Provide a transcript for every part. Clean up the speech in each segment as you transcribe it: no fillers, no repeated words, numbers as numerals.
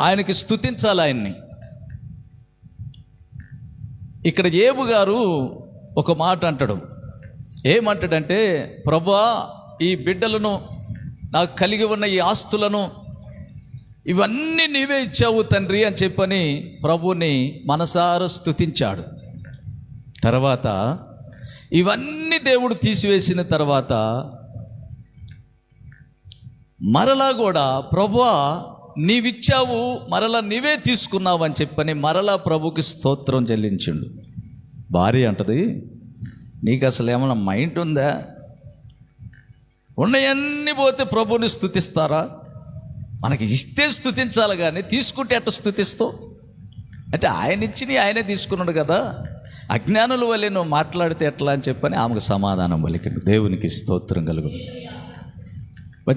ఆయనకి స్తుతించాలి ఆయన్ని. ఇక్కడ ఏబు గారు ఒక మాట అంటాడు. ఏమంటాడంటే, ప్రభువా, ఈ బిడ్డలను, నాకు కలిగి ఉన్న ఈ ఆస్తులను, ఇవన్నీ నీవే ఇచ్చావు తండ్రి అని చెప్పని ప్రభుని మనసారా స్తుతించాడు. తర్వాత ఇవన్నీ దేవుడు తీసివేసిన తర్వాత మరలా కూడా, ప్రభువా నీవిచ్చావు, మరలా నీవే తీసుకున్నావు అని చెప్పని మరలా ప్రభుకి స్తోత్రం చెల్లించిండు. భార్య అంటది, నీకు అసలు ఏమైనా మైండ్ ఉందా? ఉన్నవన్నీ పోతే ప్రభుని స్తుతిస్తారా? మనకి ఇస్తే స్తుతించాలి, కానీ తీసుకుంటే ఎట్ట స్తుతిస్తావు? అంటే ఆయన ఇచ్చి ఆయనే తీసుకున్నాడు కదా, అజ్ఞానుల వల్లే నువ్వు మాట్లాడితే ఎట్లా అని చెప్పని ఆమెకు సమాధానం పలికిండు. దేవునికి స్తోత్రం కలుగు.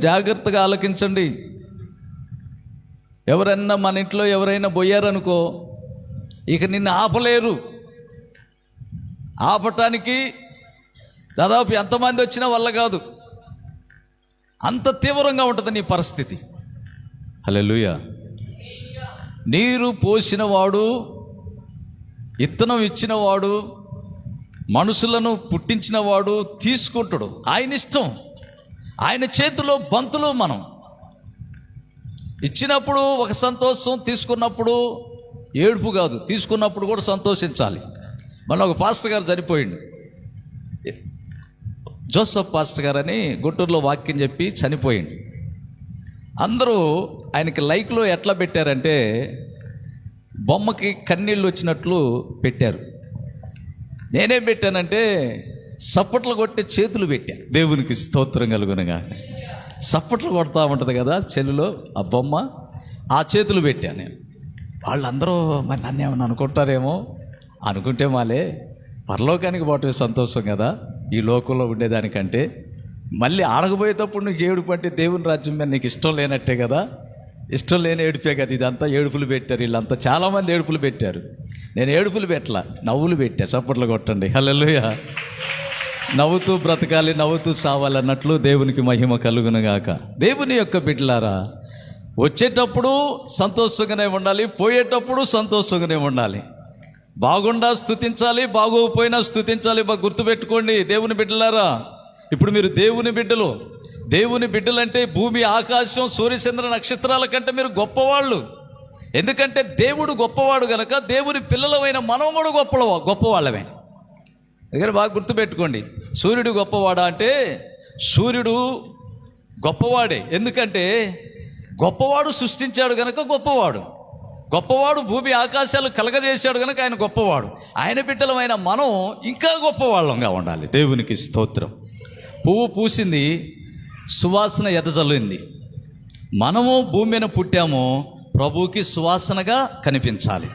జాగ్రత్తగా ఆలకించండి. ఎవరన్నా మన ఇంట్లో ఎవరైనా పోయారనుకో, ఇక నిన్ను ఆపలేరు. ఆపటానికి దాదాపు ఎంతమంది వచ్చినా వల్ల కాదు, అంత తీవ్రంగా ఉంటుంది నీ పరిస్థితి. హల్లెలూయా. నీరు పోసినవాడు, ఇత్తనం ఇచ్చినవాడు, మనుషులను పుట్టించినవాడు తీసుకుంటాడు. ఆయన ఇష్టం, ఆయన చేతిలో బంతులు. మనం ఇచ్చినప్పుడు ఒక సంతోషం, తీసుకున్నప్పుడు ఏడుపు కాదు, తీసుకున్నప్పుడు కూడా సంతోషించాలి. మన ఒక పాస్టర్ గారు చనిపోయిండు, జోసఫ్ పాస్టర్ గారు అని, గుంటూరులో వాక్యం చెప్పి చనిపోయిండు. అందరూ ఆయనకి లైక్లో ఎట్లా పెట్టారంటే, బొమ్మకి కన్నీళ్ళు వచ్చినట్లు పెట్టారు. నేనేం పెట్టానంటే, సప్పట్లు కొట్టే చేతులు పెట్టా. దేవునికి స్తోత్రం కలుగునగా. సప్పట్లు కొడతా ఉంటుంది కదా చెల్లులో ఆ బొమ్మ, ఆ చేతులు పెట్టా నేను. వాళ్ళందరూ మరి నన్ను ఏమన్నా అనుకుంటారేమో, అనుకుంటే మాలే, పరలోకానికి పోవటమే సంతోషం కదా ఈ లోకంలో ఉండేదానికంటే. మళ్ళీ ఆడకపోయేటప్పుడు నీకు ఏడుపు అంటే దేవుని రాజ్యం మీద నీకు ఇష్టం లేనట్టే కదా. ఇష్టం లేని ఏడుపే కదా ఇదంతా. ఏడుపులు పెట్టారు వీళ్ళంతా, చాలామంది ఏడుపులు పెట్టారు. నేను ఏడుపులు పెట్టలా, నవ్వులు పెట్టా. చప్పట్లు కొట్టండి. హల్లెలూయా. నవ్వుతూ బ్రతకాలి, నవ్వుతూ సావాలి అన్నట్లు దేవునికి మహిమ కలుగునుగాక. దేవుని యొక్క బిడ్డలారా, వచ్చేటప్పుడు సంతోషంగానే ఉండాలి, పోయేటప్పుడు సంతోషంగానే ఉండాలి. బాగుండా స్తుతించాలి, బాగోకపోయినా స్తుతించాలి. బాగా గుర్తుపెట్టుకోండి దేవుని బిడ్డలారా. ఇప్పుడు మీరు దేవుని బిడ్డలు. దేవుని బిడ్డలంటే భూమి ఆకాశం సూర్యచంద్ర నక్షత్రాల కంటే మీరు గొప్పవాళ్ళు. ఎందుకంటే దేవుడు గొప్పవాడు కనుక దేవుని పిల్లలమైన మనం కూడా గొప్పవాళ్ళమే. దగ్గర బాగా గుర్తుపెట్టుకోండి. సూర్యుడు గొప్పవాడా అంటే సూర్యుడు గొప్పవాడే. ఎందుకంటే గొప్పవాడు సృష్టించాడు కనుక గొప్పవాడు భూమి ఆకాశాలు కలగజేశాడు కనుక ఆయన గొప్పవాడు. ఆయన బిడ్డలమైన మనం ఇంకా గొప్పవాళ్ళంగా ఉండాలి. దేవునికి స్తోత్రం. పువ్వు పూసింది, సువాసన ఎదజల్లింది. మనము భూమి మీద పుట్టాము, ప్రభువుకి సువాసనగా కనిపించాలి.